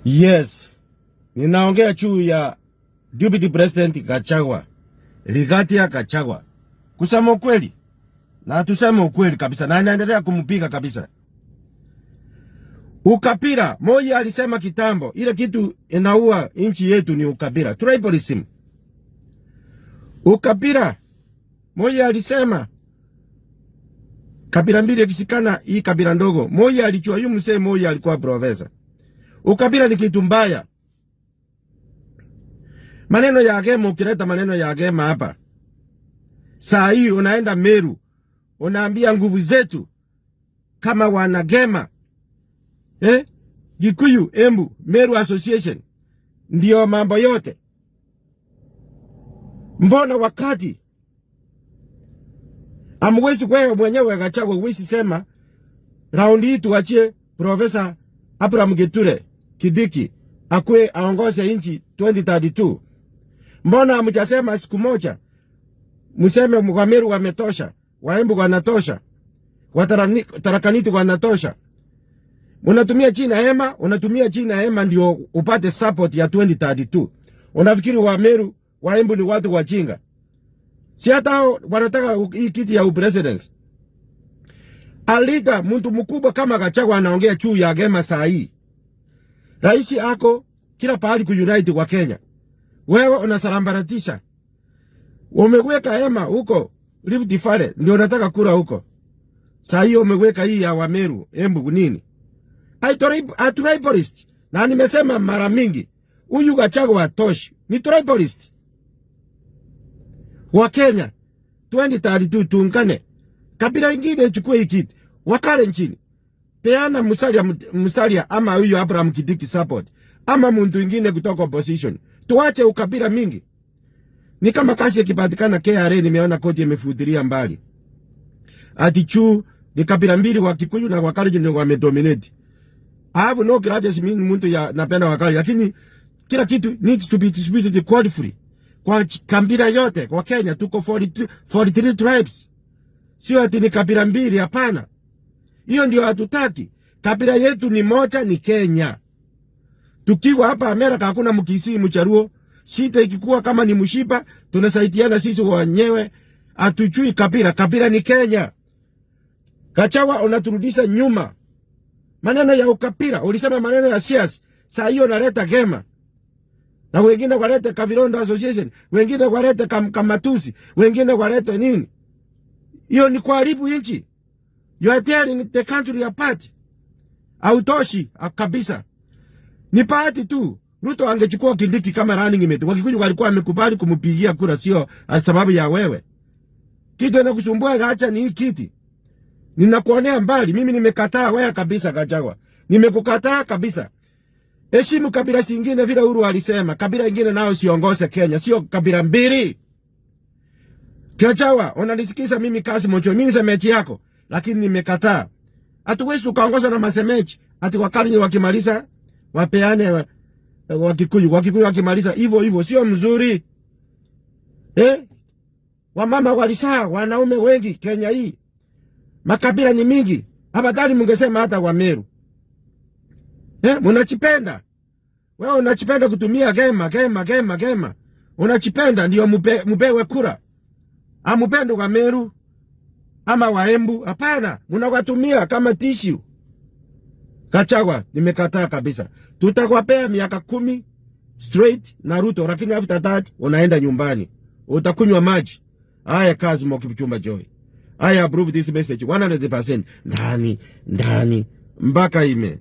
Yes, ninaongea juu ya Deputy President Gachagua, Gachietha Gachagua. Kusema ukweli, na tuseme ukweli kabisa, na naendelea kumpiga kabisa. Ukabila, Moi alisema kitambo, ile kitu inaua nchi yetu ni ukabila, tribalism. Ukabila, Moi alisema kabila mbili kisikana hii kabila ndogo. Moi alijua yu msee, Moi alikuwa profesa. Ukabila ni kitu mbaya. Maneno ya Gema, ukileta maneno ya Gema hapa, saa hii unaenda Meru, unaambia nguvu zetu kama wana Gema, Gikuyu, Embu, Meru Association, ndio mambo yote. Mbona wakati amwezi kwewe mwenyewe Gachagua uwezi sema raundi hii tuachie Profesa Abraham Giture Kidiki akwe aongoze nchi 2032? Mbona hamjasema siku moja museme Mwameru wametosha, Waembu wanatosha, Watarakaniti wanatosha? Unatumia China hema ndio upate support ya 2032. Unafikiri Wameru, Waembu ni watu wajinga? Si hata wanataka hii kiti ya upresidency. Alida mtu mkubwa kama Gachagua anaongea juu ya Gema saa hii. Raisi ako kila pahali kuunite wa Kenya. Wewe unasambaratisha. Umeweka hema huko Rift Valley ndio unataka kura huko. Saa hiyo umeweka hii ya Wameru, Embu nini? I tribalist. Na nimesema mara mingi, huyu Gachagua atoshi. Ni tribalist. Wa Kenya 2032 tuungane. Kabila ingine chukue hii kiti. Wakale nchini. Peana Musalia ama huyu Abraham Kidiki support. Ama mtu ingine kutoka opposition. Tuache ukabila mingi. Ni kama kasi ikipatikana KRA, nimeona koti imefutilia mbali. Atichu ni kabila mbili, wa Kikuyu na Wakale ndio wamedominate. I have no grudges mtu ya napenda Wakale, lakini kila kitu needs to be distributed equally. Kwa kabila yote kwa Kenya tuko 43 tribes. Sio ati ni kabila mbili, hapana. Hiyo ndio hatutaki. Kabila yetu ni moja, ni Kenya. Tukiwa hapa Amerika hakuna Mkisii, Mcharuo. Shida ikikuwa kama ni Mshipa, tunasaidiana sisi wenyewe. Hatujui kabila, kabila ni Kenya. Gachagua unaturudisha nyuma. Maneno ya ukabila, ulisema maneno ya siasa. Saa hiyo naleta Gema. Na wengine walete Kavirondo Association, wengine walete Kamatusi, wengine walete nini? Hiyo ni kuharibu nchi. You are tearing the country apart. Autoshi kabisa. Ni party tu. Ruto angechukua Kindiki kama running mate. Wakikuyu walikuwa wamekubali kumpigia kura, sio sababu ya wewe. Kitu inakusumbua gacha ni hii kiti. Ninakuonea mbali. Mimi nimekataa wewe kabisa Gachagua. Nimekukataa kabisa. Heshimu kabila zingine vile Uhuru alisema. Kabila ingine nao siongoze Kenya, sio kabila mbili. Gachagua, unanisikiza mimi Casmo Choy, mimi semechi yako, lakini nimekataa. Hatuwezi tukaongoza na masemechi. Ati Wakale wakimaliza wapeane Wakikuyu wakimaliza hivyo sio mzuri. Wamama walisaa wanaume wengi Kenya hii. Makabila ni mingi. Afadhali mungesema hata Wameru. Munachipenda. Wewe unachipenda kutumia Gema. Unachipenda ndio mupewe kura. Amupendo Wameru ama Waembu, hapana, munawatumia kama tissue. Gachagua, nimekataa kabisa. Tutakwapea miaka 10 straight na Ruto, lakini after that unaenda nyumbani. Utakunywa maji. Haya Casmo Choy. I approve this message 100%. Ndani mpaka ime